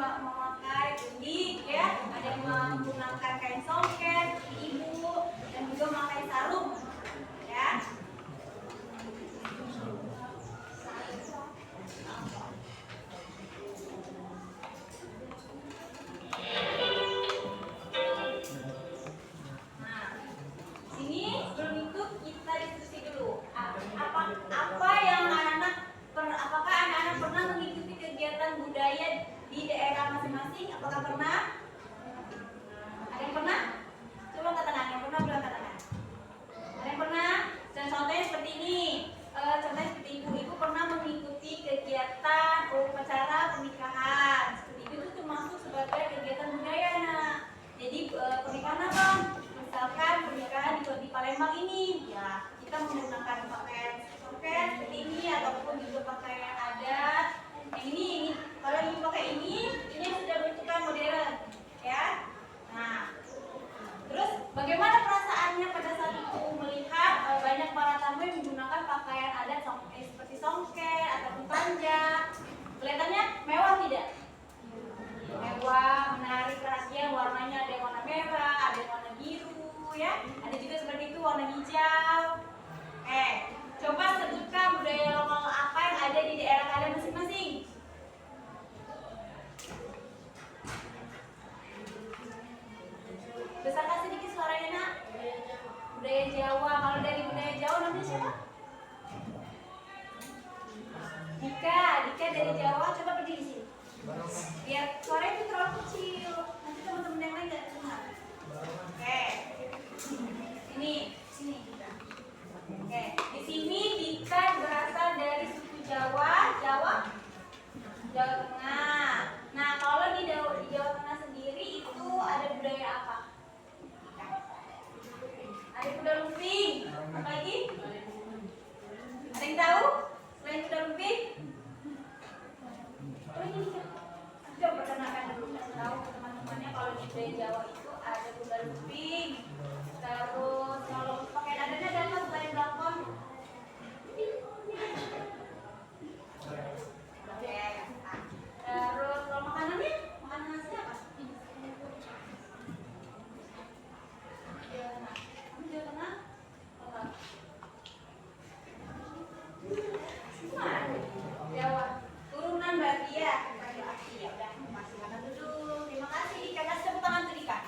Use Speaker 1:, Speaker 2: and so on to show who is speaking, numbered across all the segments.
Speaker 1: Memakai gundik ya, ada yang menggunakan kain songket, ibu, dan juga memakai sarung ya. Nah, sini sebelum itu kita diskusi dulu. Apa yang anak-anak apakah anak-anak pernah mengikuti kegiatan budaya di daerah masing-masing? Apakah pernah? Ada yang pernah? Coba angkat tangan. Yang pernah boleh angkat tangan. Ada yang pernah? Dan contohnya seperti ini. Contohnya seperti ibu pernah mengikuti kegiatan upacara pernikahan. Seperti itu termasuk sebagai kegiatan budaya, nak. Jadi pernikahan apa? Misalkan pernikahan di Palembang ini, ya kita menggunakan pakaian soket seperti ini ataupun juga pakaian adat. Yang ini kalau ingin pakai ini yang sudah bentukan modern, ya. Nah, terus bagaimana perasaannya pada saat itu melihat banyak para tamu yang menggunakan pakaian adat seperti songket ataupun panjang? Kelihatannya mewah tidak? Mewah, menarik perhatian, warnanya ada yang warna merah, ada yang warna biru, ya. Ada juga seperti itu warna hijau. Coba sebutkan budaya lokal apa yang ada di daerah kalian masing-masing. Besarkan sedikit suaranya, nak. Budaya Jawa. Kalau dari budaya Jawa namanya siapa? Dika dari Jawa. Coba berdiri di sini. Biar suaranya itu terlalu kecil. Nanti teman-teman yang lain nggak dengar. Ini sini. Di sini Dika berasal dari suku Jawa Tengah. Nah, kalau di Jawa Tengah sendiri itu ada budaya apa? Ada kuda lumping. Apa lagi? Ada yang tahu? Selain kuda lumping? Coba perkenalkan dulu, kasih tahu ke teman-temannya kalau di budaya Jawa itu ada kuda lumping. Terus kalau pakai adatnya ada apa selain belakon? Terus kalau makanannya, makanan khasnya apa? Jawa Tengah? Jawa. Turunan berarti ya. Ya udah, masih makan dulu. Terima kasih Dika. Kasih tepuk tangan tuh Dika.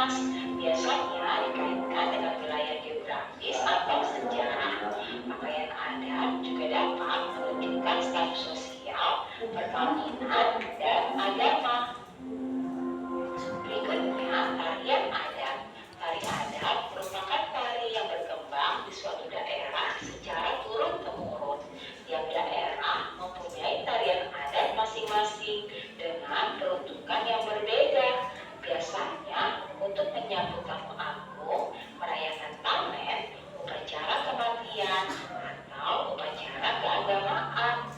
Speaker 2: khas, biasanya dikaitkan dengan wilayah geografis atau sejarah. Pakaian adat juga dapat menunjukkan status sosial, perkawinan, dan agama. Berikutnya, tarian adat. Tari adat merupakan tari yang berkembang di suatu daerah secara turun-temurun. Tiap daerah mempunyai tarian adat masing-masing dengan peruntukan yang berbeda. Biasanya untuk menyambut tamu agung, merayakan panen, upacara kematian, atau upacara keagamaan.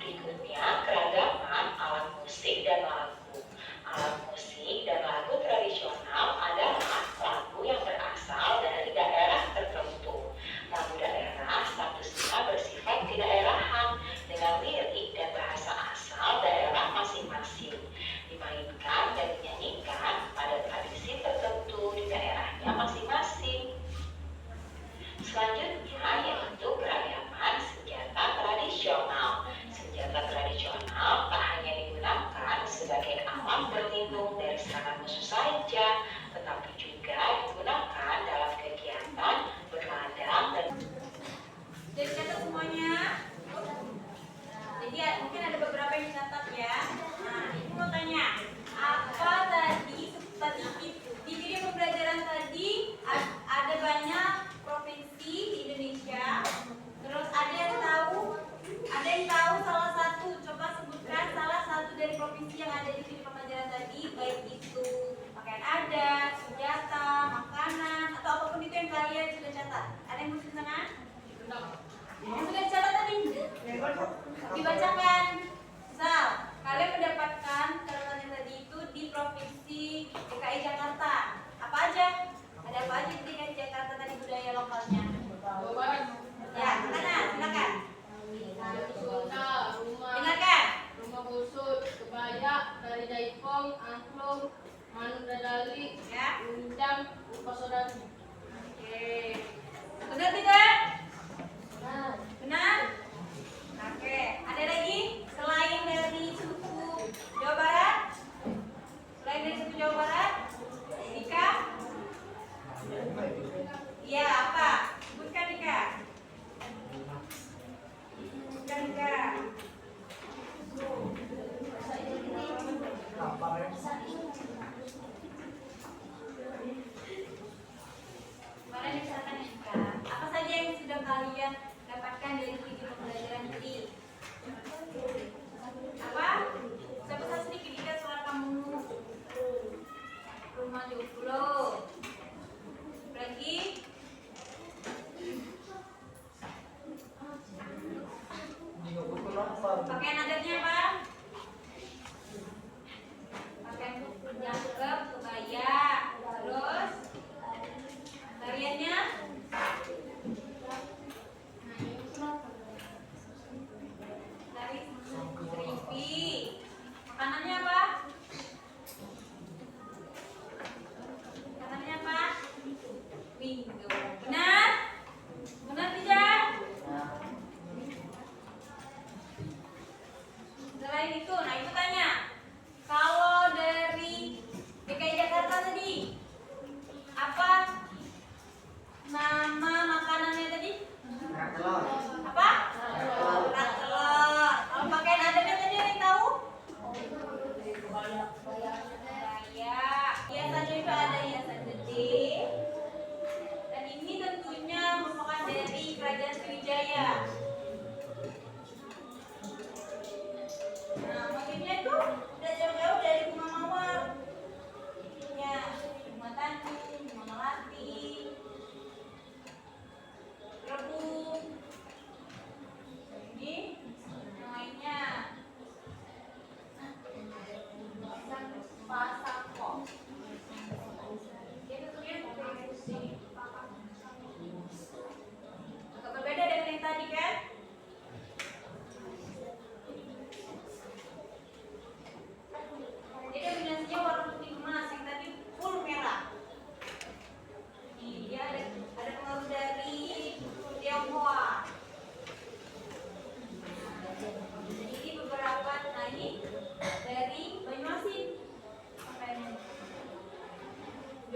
Speaker 2: Berikutnya, keragaman alat musik dan lagu. Alat musik dan lagu tradisional adalah lagu yang berasal dari daerah tertentu. Lagu daerah statusnya bersifat kedaerahan dengan lirik dan bahasa asal daerah masing-masing, dimainkan dan dinyanyikan pada tradisi tertentu di daerahnya masing-masing. Selanjutnya yaitu keragaman senjata tradisional. Senjata tradisional tak hanya digunakan sebagai alat berlindung dari serangan musuh saja, tetapi juga digunakan dalam kegiatan berladang dan
Speaker 1: Jadi catat semuanya. Jadi mungkin ada beberapa yang dicatat ya. Nah, ibu mau tanya, apa tadi di video pembelajaran tadi ada banyak provinsi di Indonesia. Terus ada yang tahu salah satu. Coba sebutkan salah satu dari provinsi yang ada di video pembelajaran tadi, baik itu pakaian adat, senjata, makanan, atau apapun itu yang kalian sudah catat. Ada yang mau sana? Yang sudah dicatat tadi dibacakan. Misal, kalian mendapatkan catatan yang tadi itu di provinsi DKI Jakarta. Apa aja? Ada apa aja di DKI Jakarta tadi budaya lokalnya? Ya, kanan, silakan. Dengarkan.
Speaker 3: Rumah busut, kebaya, tari jaipong, angklung, manuk dadali,
Speaker 1: Ya.
Speaker 3: undang, pasodani.
Speaker 1: Oke. Benar tidak? Benar? Oke. Ada lagi selain dari suku Jawa Barat? Selain dari suku Jawa Barat? Dika? Iya, apa? Sebutkan Dika. Sebutkan Dika. Kemarin misalkan Dika, apa saja yang sudah kalian dapatkan dari video pembelajaran tadi? Apa? Sebutkan sedikit Dika suara kamu. Rumah Joglo. Lagi? Pakaian adatnya apa? Pakaian jangkep, kebaya. Terus tariannya? Tari seripi. Makanannya apa?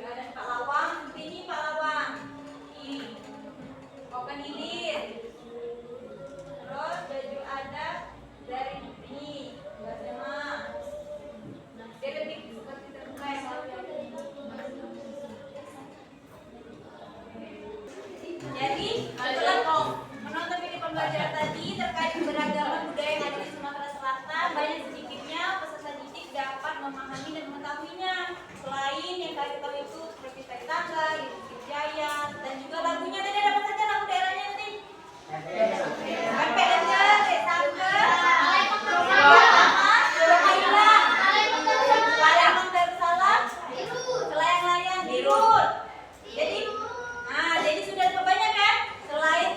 Speaker 1: Ya, dan Pak Lawang seperti ini Pak Lawang. Ini. Open lilit. Terus baju adat dari ini. Bersama. Dia lebih seperti terbuka ya. Jadi, setelah menonton video pembelajaran tadi terkait keberagaman budaya yang ada di Sumatera Selatan, banyak sedikitnya peserta didik dapat memahami dan mengetahuinya. Selain yang kalian tahu itu seperti tari tangga, Bukit Jaya, dan juga lagunya tadi ada apa saja lagu daerahnya tadi? Pempek Denger, Tangga, Palembang Darussalam, Selayang-layang, Dirut. Jadi sudah berapa banyak kan? Selain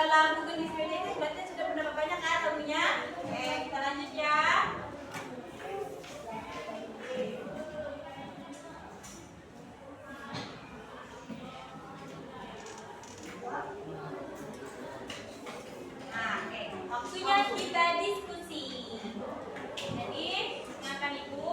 Speaker 1: lagu Gendis Beda itu berarti sudah berapa banyak kan lagunya? Oke, kita lanjut ya. Oke. Waktunya kita diskusi. Jadi, silakan Ibu.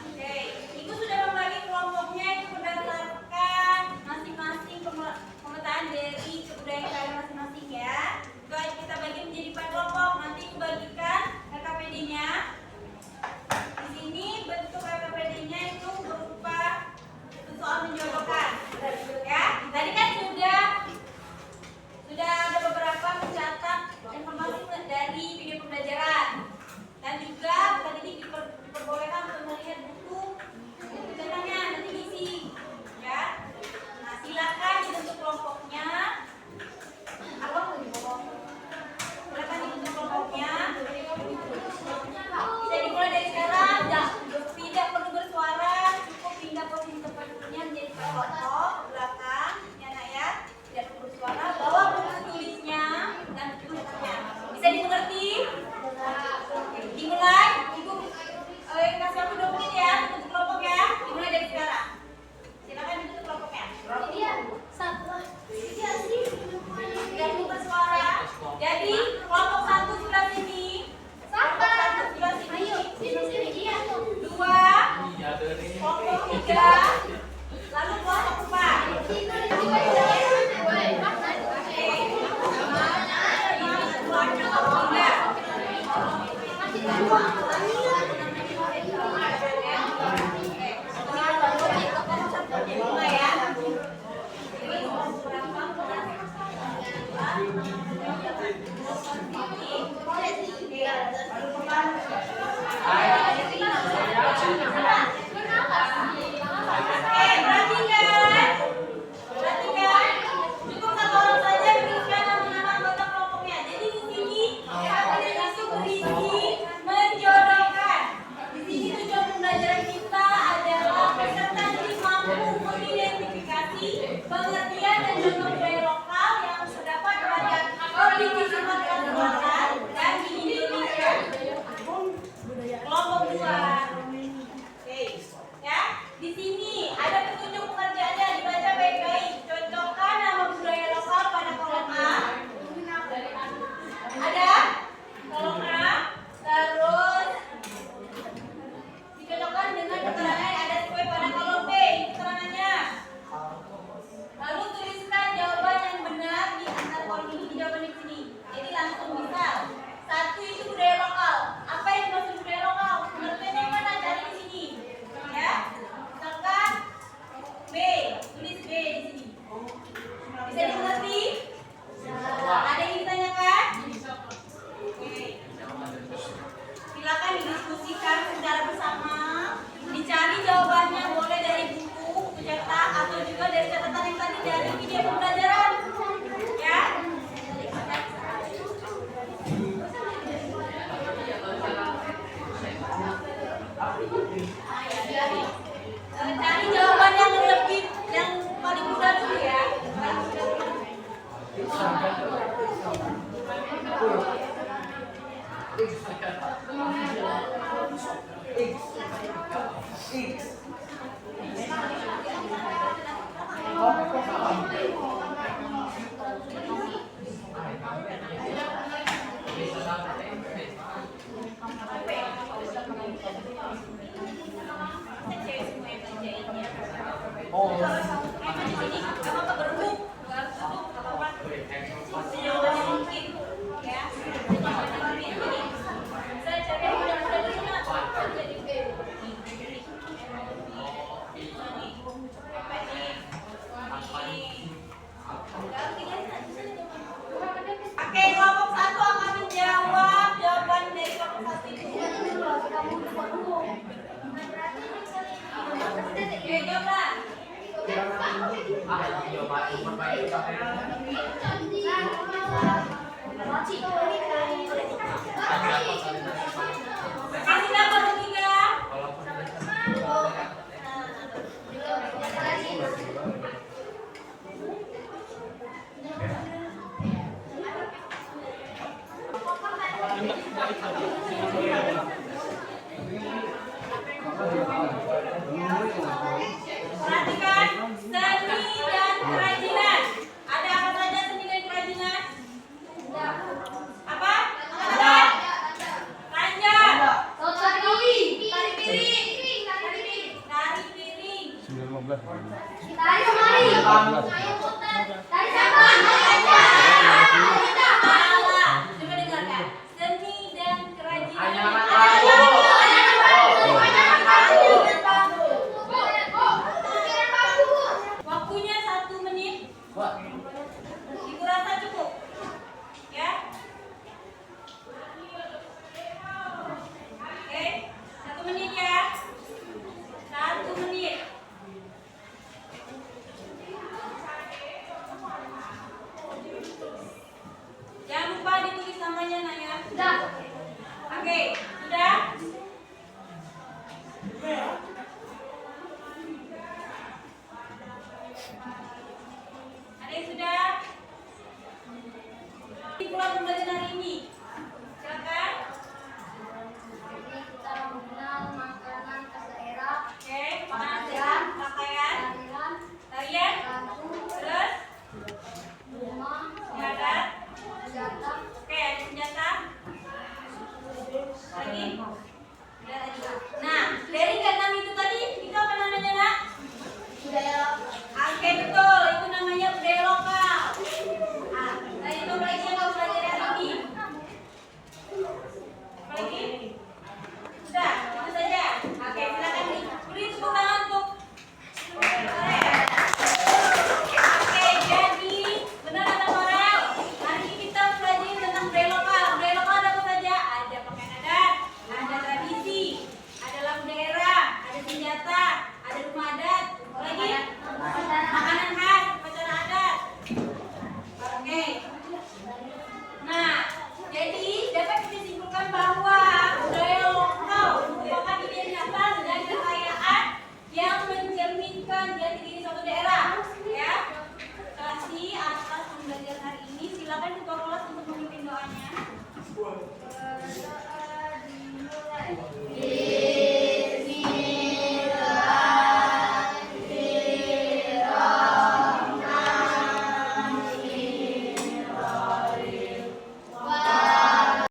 Speaker 1: Oke, Ibu sudah membagi kelompoknya itu berdasarkan masing-masing pemetaan dari kebudayaan kalian masing-masing ya. Baik, kita bagi menjadi 4 kelompok. Nanti Ibu bagikan RKPD-nya. Di sini bentuk RKPD-nya itu berupa soal menjodohkan. Ya, tadi kan sudah ada beberapa mencatat informasi dari video pembelajaran. Dan juga tadi diperbolehkan untuk melihat buku tentangnya nanti diisi ya. Nah, silakan dibentuk kelompoknya. Silakan dibentuk kelompoknya. Bisa dimulai dari sekarang. Tidak perlu bersuara, cukup pindah posisi tempat duduknya menjadi kelompok belakang ya nak ya. Tidak perlu bersuara. Bawa buku tulisnya dan bukunya. Bisa dimengerti? Dimulai, Ibu kasih waktu 2 menit ya untuk kelompok ya. Dimulai dari sekarang. Silakan untuk kelompoknya. Tidak perlu bersuara. Jadi kelompok 1 sebelah sini. Kelompok 1 sebelah sini. 2. Kelompok 3. Lalu kelompok 4. Perhatikan. Cukup 1 orang saja berikan nama anggota kelompoknya. Jadi di sini RKPD itu berisi menjodohkan. Di sini tujuan pembelajaran kita adalah peserta didik mampu mengidentifikasi pengertian dan contoh budaya lokal yang terdapat pada provinsi Sumatera Selatan dan di Indonesia. Kelompok 2. Oke, ya. Di sini ada petunjuk pengerjaannya, dibaca baik-baik. Cocokkan nama budaya lokal pada kolom A. Ada kolom A. Terus dicocokkan dengan keterangan yang ada sesuai pada kolom B. Keterangannya. Lalu tuliskan jawaban yang benar di antara kolom ini, di jawaban di sini. Jadi langsung misal. 1 itu budaya lokal. Apa yang dimaksud budaya lokal? Pengertiannya yang mana? Cari di sini. Ya. Misalkan B, tulis B di sini. Bisa dimengerti? Ada yang ditanyakan? Oke. Silakan didiskusikan secara bersama. Dicari jawabannya boleh dari buku cetak atau juga dari catatan yang tadi dari video pembelajaran. Ya. Cari jawaban yang lebih, yang paling mudah dulu ya. Oke. Kasih gambar ketiga. Perhatikan seni dan kerajinan. Ada apa saja seni dan kerajinan? Apa? Ada. Ranjang. Tari piring. Tari piring.
Speaker 4: 19.
Speaker 1: Tari semari. Tari sampah. Coba dengarkan. Seni dan kerajinan. Waktunya 1 menit. Ibu rasa cukup? Ya. Oke, 1 menit ya. 1 menit. Jangan lupa ditulis namanya Naya. Sudah. Oke, sudah. Ada yang sudah? Di pulang pembelajaran hari ini. Silakan.
Speaker 5: Kita mengenal makanan khas daerah,
Speaker 1: Oke, makanan, pakaian, tarian, terus
Speaker 5: rumah,
Speaker 1: senjata.
Speaker 5: senjata,
Speaker 1: Oke, ada senjata. Lagi? Udah tadi.